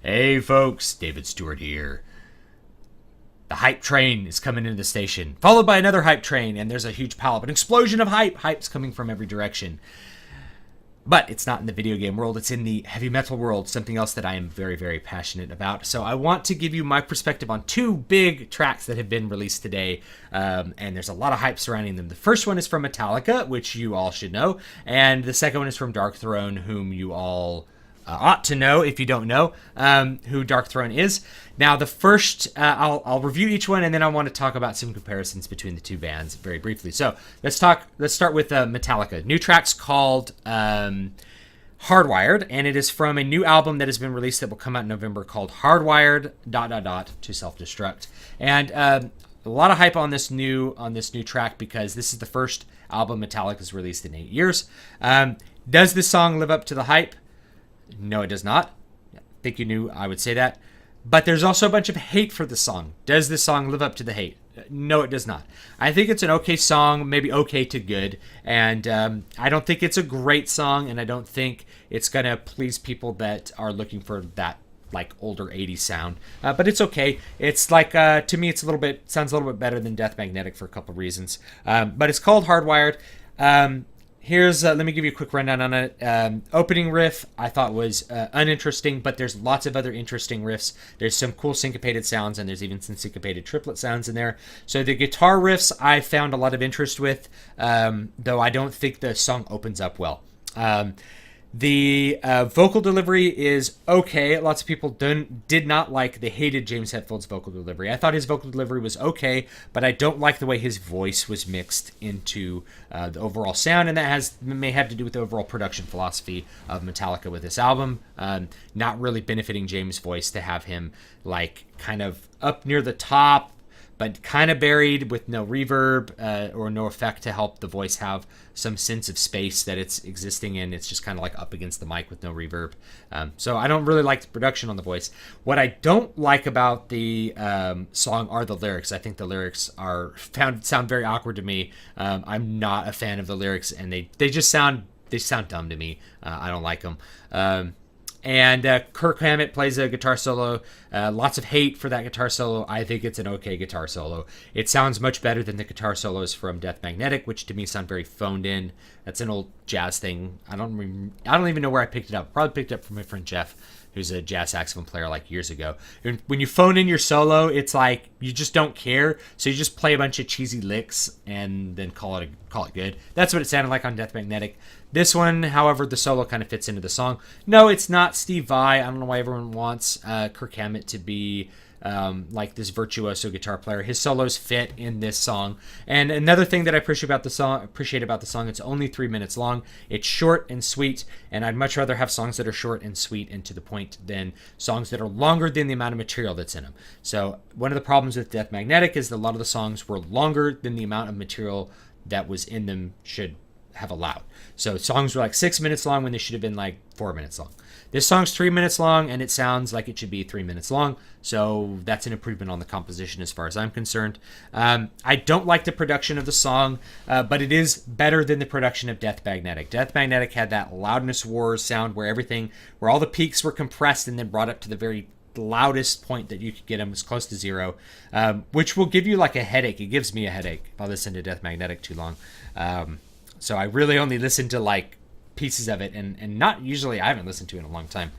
Hey folks, David Stewart here. The hype train is coming into the station, followed by another hype train, and there's a huge pileup, an explosion of hype. Hype's coming from every direction. But it's not in the video game world, it's in the heavy metal world, something else that I am very, very passionate about. So I want to give you my perspective on two big tracks that have been released today, and there's a lot of hype surrounding them. The first one is from Metallica, which you all should know, and the second one is from Darkthrone, whom you all ought to know if you don't know who Darkthrone is. Now, the first, I'll review each one, and then I want to talk about some comparisons between the two bands very briefly. So let's start with Metallica. New track's called Hardwired, and it is from a new album that has been released that will come out in November called Hardwired ... to Self-Destruct. And a lot of hype on this new track because this is the first album Metallica's released in 8 years. Does this song live up to the hype? No, it does not. I think you knew I would say that. But there's also a bunch of hate for the song. Does this song live up to the hate? No, it does not. I think it's an okay song, maybe okay to good. And I don't think it's a great song, and I don't think it's going to please people that are looking for that like older 80s sound. But it's okay. It's like, to me, sounds a little bit better than Death Magnetic for a couple of reasons. But it's called Hardwired. Let me give you a quick rundown on it. Opening riff I thought was uninteresting, but there's lots of other interesting riffs. There's some cool syncopated sounds, and there's even some syncopated triplet sounds in there. So the guitar riffs I found a lot of interest with, though I don't think the song opens up well. The vocal delivery is okay. Lots of people did not like, they hated James Hetfield's vocal delivery. I thought his vocal delivery was okay, but I don't like the way his voice was mixed into the overall sound, and that may have to do with the overall production philosophy of Metallica with this album. Not really benefiting James' voice to have him like kind of up near the top, but kind of buried with no reverb or no effect to help the voice have some sense of space that it's existing in. It's just kind of like up against the mic with no reverb. So I don't really like the production on the voice. What I don't like about the song are the lyrics. I think the lyrics sound very awkward to me. I'm not a fan of the lyrics, and they just sound dumb to me. I don't like them. And Kirk Hammett plays a guitar solo. Lots of hate for that guitar solo. I think it's an okay guitar solo. It sounds much better than the guitar solos from Death Magnetic, which to me sound very phoned in. That's an old jazz thing. I don't even know where I picked it up. Probably picked it up from my friend Jeff, who's a jazz saxophone player like years ago. And when you phone in your solo, it's like you just don't care. So you just play a bunch of cheesy licks and then call it good. That's what it sounded like on Death Magnetic. This one, however, the solo kind of fits into the song. No, it's not Steve Vai. I don't know why everyone wants Kirk Hammett to be like this virtuoso guitar player. His solos fit in this song. And another thing that I appreciate about the song, it's only 3 minutes long. It's short and sweet, and I'd much rather have songs that are short and sweet and to the point than songs that are longer than the amount of material that's in them. So one of the problems with Death Magnetic is that a lot of the songs were longer than the amount of material that was in them should have allowed. So songs were like 6 minutes long when they should have been like 4 minutes long. This song's 3 minutes long, and it sounds like it should be 3 minutes long. So that's an improvement on the composition as far as I'm concerned. I don't like the production of the song, but it is better than the production of Death Magnetic. Death Magnetic had that loudness wars sound where all the peaks were compressed and then brought up to the very loudest point that you could get them as close to zero, which will give you like a headache. It gives me a headache if I listen to Death Magnetic too long. So I really only listen to like pieces of it, and not usually. I haven't listened to it in a long time,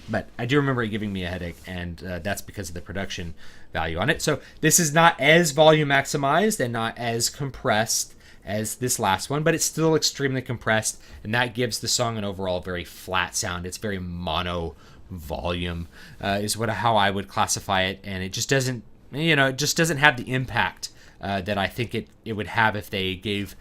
but I do remember it giving me a headache, and that's because of the production value on it. So this is not as volume maximized and not as compressed as this last one, but it's still extremely compressed, and that gives the song an overall very flat sound. It's very mono volume is how I would classify it, and it just doesn't have the impact that I think it would have if they gave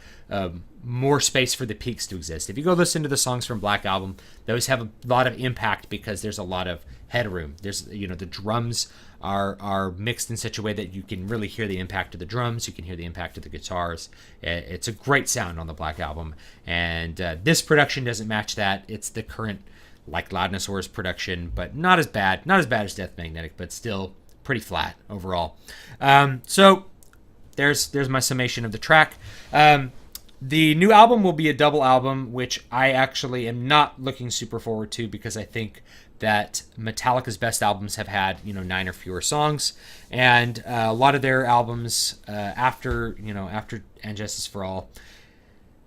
more space for the peaks to exist. If you go listen to the songs from Black Album, those have a lot of impact because there's a lot of headroom. There's the drums are mixed in such a way that you can really hear the impact of the drums. You can hear the impact of the guitars. It's a great sound on the Black Album, and this production doesn't match that. It's the current like Loudness Wars production, but not as bad as Death Magnetic, but still pretty flat overall. So there's my summation of the track. The new album will be a double album, which I actually am not looking super forward to because I think that Metallica's best albums have had, 9 or fewer songs, and a lot of their albums after And Justice for All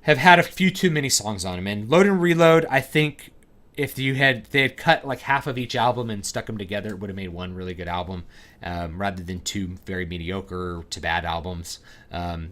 have had a few too many songs on them. And Load and Reload, I think if they had cut like half of each album and stuck them together, it would have made one really good album, rather than two very mediocre to bad albums. So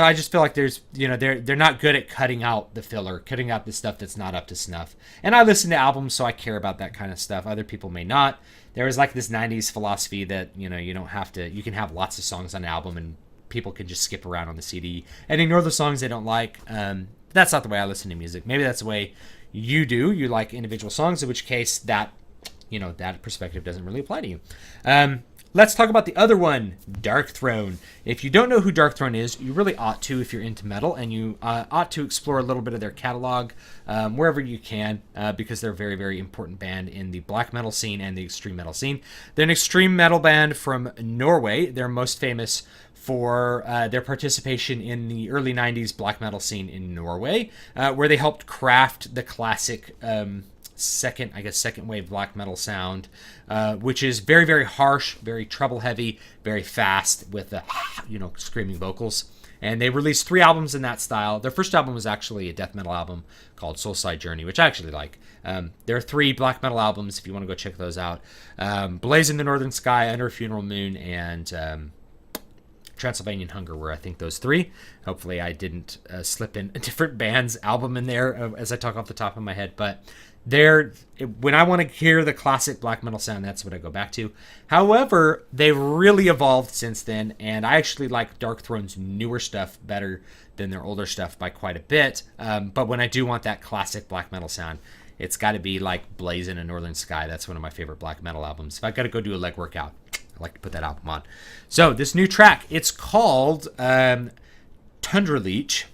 I just feel like there's, they're not good at cutting out the filler, cutting out the stuff that's not up to snuff. And I listen to albums, so I care about that kind of stuff. Other people may not. There was like this 90s philosophy that, you don't have to, you can have lots of songs on an album and people can just skip around on the CD and ignore the songs they don't like. That's not the way I listen to music. Maybe that's the way you do. You like individual songs, in which case that perspective doesn't really apply to you. Let's talk about the other one, Darkthrone. If you don't know who Darkthrone is, you really ought to if you're into metal, and you ought to explore a little bit of their catalog wherever you can, because they're a very, very important band in the black metal scene and the extreme metal scene. They're an extreme metal band from Norway. They're most famous for their participation in the early 90s black metal scene in Norway, where they helped craft the classic second wave black metal sound, which is very, very harsh, very treble heavy, very fast with the screaming vocals. And they released 3 albums in that style. Their first album was actually a death metal album called Soulside Journey, which I actually like. There are 3 black metal albums if you want to go check those out. Blaze in the Northern Sky, Under a Funeral Moon, and Transylvanian Hunger were, I think, those 3. Hopefully I didn't slip in a different band's album in there as I talk off the top of my head, but when I want to hear the classic black metal sound, that's what I go back to. However, they've really evolved since then, and I actually like Darkthrone's newer stuff better than their older stuff by quite a bit. But when I do want that classic black metal sound, it's got to be like Blaze in a Northern Sky. That's one of my favorite black metal albums. If I've got to go do a leg workout, I like to put that album on. So this new track, it's called Tundra Leech,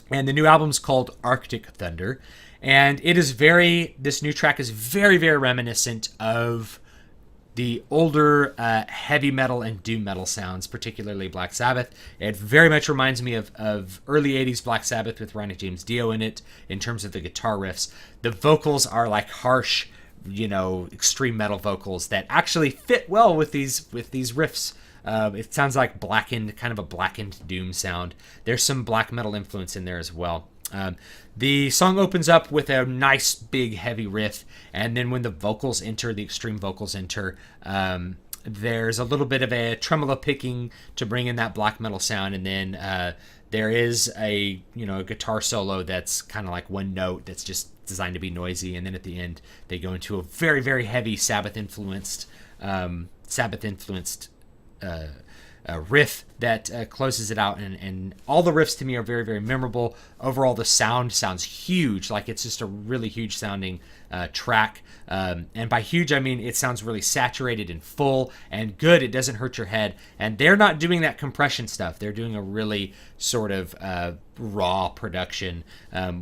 and the new album's called Arctic Thunder. And this new track is very, very reminiscent of the older heavy metal and doom metal sounds, particularly Black Sabbath. It very much reminds me of early 80s Black Sabbath with Ronnie James Dio in it in terms of the guitar riffs. The vocals are like harsh, extreme metal vocals that actually fit well with these riffs. It sounds like kind of a blackened doom sound. There's some black metal influence in there as well. The song opens up with a nice big heavy riff, and then when the extreme vocals enter, there's a little bit of a tremolo picking to bring in that black metal sound, and then there is a guitar solo that's kind of like one note that's just designed to be noisy, and then at the end they go into a very, very heavy Sabbath influenced riff that closes it out, and all the riffs to me are very, very memorable. Overall, the sound sounds huge, like it's just a really huge sounding track, and by huge I mean it sounds really saturated and full and good. It doesn't hurt your head, and they're not doing that compression stuff. They're doing a really sort of raw production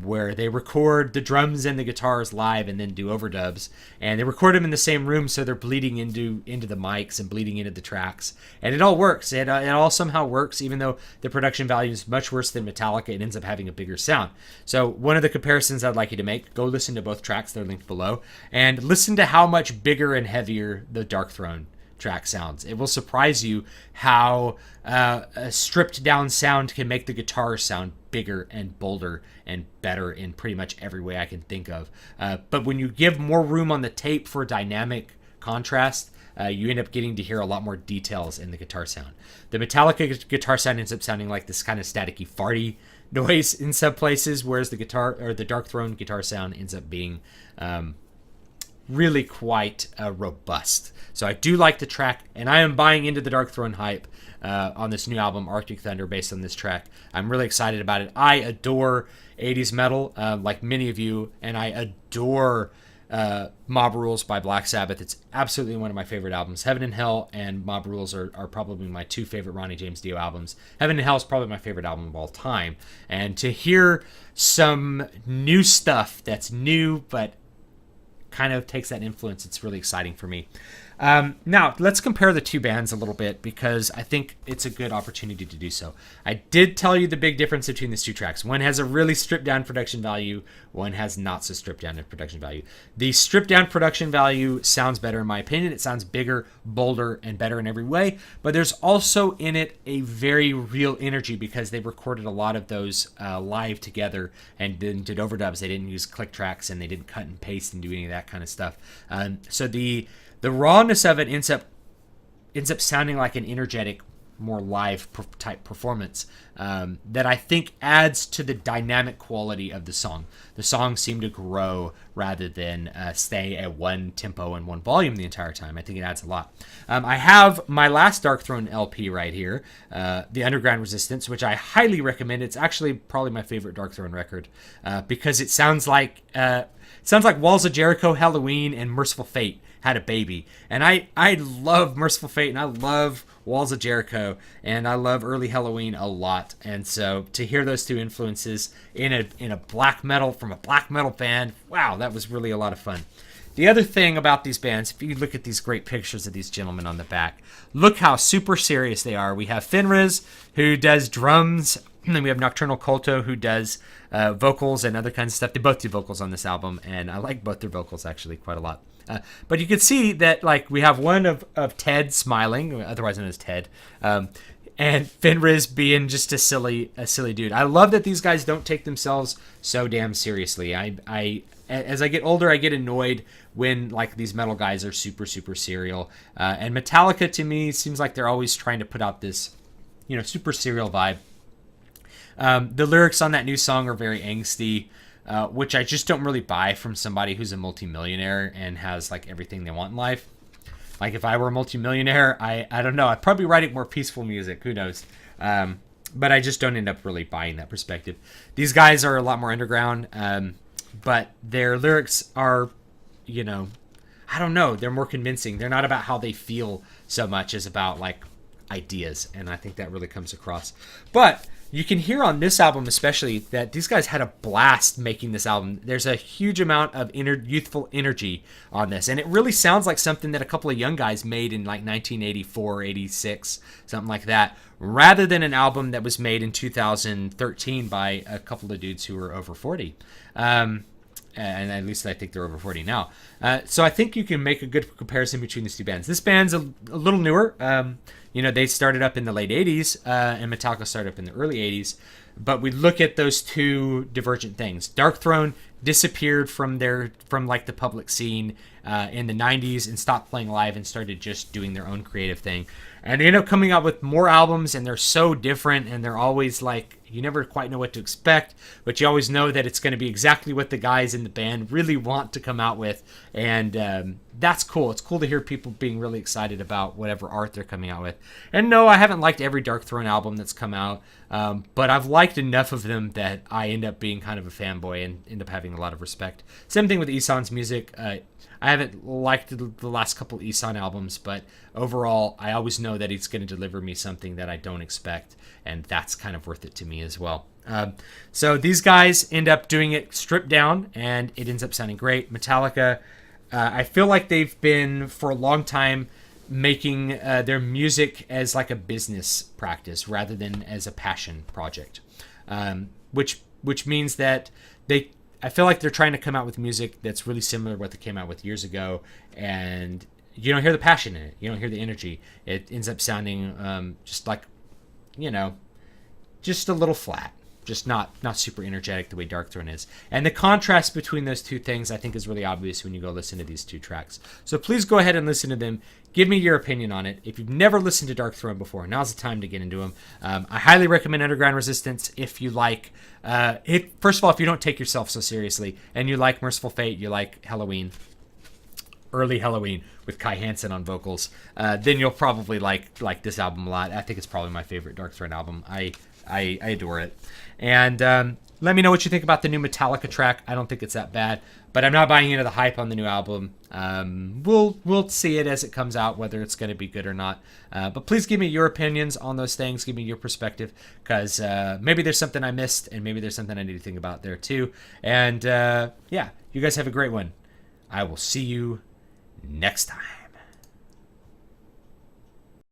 where they record the drums and the guitars live and then do overdubs, and they record them in the same room, so they're bleeding into the mics and bleeding into the tracks, and it all works. It all somehow works, even though the production value is much worse than Metallica. It ends up having a bigger sound. So one of the comparisons I'd like you to make, go listen to both tracks. They're linked below, and listen to how much bigger and heavier the Darkthrone track sounds. It will surprise you how a stripped down sound can make the guitar sound bigger and bolder and better in pretty much every way I can think of. But when you give more room on the tape for dynamic contrast, you end up getting to hear a lot more details in the guitar sound. The Metallica guitar sound ends up sounding like this kind of staticky, farty noise in some places, whereas the Darkthrone guitar sound ends up being really quite robust. So I do like the track, and I am buying into the Darkthrone hype on this new album, Arctic Thunder, based on this track. I'm really excited about it. I adore 80s metal, like many of you, and I adore Mob Rules by Black Sabbath. It's absolutely one of my favorite albums. Heaven and Hell and Mob Rules are probably my 2 favorite Ronnie James Dio albums. Heaven and Hell is probably my favorite album of all time. And to hear some new stuff that's new but kind of takes that influence, it's really exciting for me. Now, let's compare the two bands a little bit because I think it's a good opportunity to do so. I did tell you the big difference between these two tracks. One has a really stripped down production value, one has not so stripped down in production value. The stripped down production value sounds better in my opinion. It sounds bigger, bolder, and better in every way, but there's also in it a very real energy because they recorded a lot of those live together and then did overdubs. They didn't use click tracks and they didn't cut and paste and do any of that kind of stuff. So the rawness of it ends up sounding like an energetic, more live type performance that I think adds to the dynamic quality of the song. The songs seem to grow rather than stay at one tempo and one volume the entire time. I think it adds a lot. I have my last Darkthrone LP right here, The Underground Resistance, which I highly recommend. It's actually probably my favorite Darkthrone record because it sounds like Walls of Jericho, Halloween, and Merciful Fate had a baby. And I love Merciful Fate and I love Walls of Jericho and I love early Halloween a lot. And so to hear those two influences in a black metal from a black metal band, wow, that was really a lot of fun. The other thing about these bands, if you look at these great pictures of these gentlemen on the back, look how super serious they are. We have Fenriz, who does drums, and then we have Nocturnal Culto, who does vocals and other kinds of stuff. They both do vocals on this album, and I like both their vocals actually quite a lot. But you can see that like we have one of Ted smiling, otherwise known as Ted, and Fenriz being just a silly dude. I love that these guys don't take themselves so damn seriously. I as I get older, I get annoyed when like these metal guys are super serial. And Metallica to me seems like they're always trying to put out this, super serial vibe. The lyrics on that new song are very angsty, which I just don't really buy from somebody who's a multimillionaire and has like everything they want in life. Like if I were a multimillionaire, I don't know, I'd probably write more peaceful music. Who knows? But I just don't end up really buying that perspective. These guys are a lot more underground, but their lyrics are, I don't know, they're more convincing. They're not about how they feel so much as about like ideas, and I think that really comes across. But you can hear on this album especially that these guys had a blast making this album. There's a huge amount of youthful energy on this, and it really sounds like something that a couple of young guys made in like 1984, 86, something like that, rather than an album that was made in 2013 by a couple of dudes who were over 40. And at least I think they're over 40 now. So I think you can make a good comparison between these two bands. This band's a little newer. They started up in the late 80s, and Metallica started up in the early 80s. But we look at those two divergent things. Darkthrone disappeared from the public scene in the 90s and stopped playing live and started just doing their own creative thing. And they end up coming out with more albums, and they're so different, and they're always like, you never quite know what to expect, but you always know that it's going to be exactly what the guys in the band really want to come out with. And that's cool. It's cool to hear people being really excited about whatever art they're coming out with. And no, I haven't liked every Darkthrone album that's come out, but I've liked enough of them that I end up being kind of a fanboy and end up having a lot of respect. Same thing with Ihsahn's music. I haven't liked the last couple Ihsahn albums, but overall, I always know that he's going to deliver me something that I don't expect, and that's kind of worth it to me as well. So these guys end up doing it stripped down, and it ends up sounding great. Metallica, I feel like they've been, for a long time, making their music as like a business practice rather than as a passion project, which means that I feel like they're trying to come out with music that's really similar to what they came out with years ago, and you don't hear the passion in it. You don't hear the energy. It ends up sounding just like, just a little flat. Just not super energetic the way Darkthrone is. And the contrast between those two things I think is really obvious when you go listen to these two tracks. So please go ahead and listen to them. Give me your opinion on it. If you've never listened to Darkthrone before, now's the time to get into them. I highly recommend Underground Resistance if you like... first of all, if you don't take yourself so seriously, and you like Merciful Fate, you like Halloween, early Halloween with Kai Hansen on vocals, then you'll probably like this album a lot. I think it's probably my favorite Darkthrone album. I adore it. And let me know what you think about the new Metallica track. I don't think it's that bad, but I'm not buying into the hype on the new album. We'll see it as it comes out, whether it's going to be good or not. But please give me your opinions on those things. Give me your perspective, because maybe there's something I missed, and maybe there's something I need to think about there too. And yeah, you guys have a great one. I will see you next time.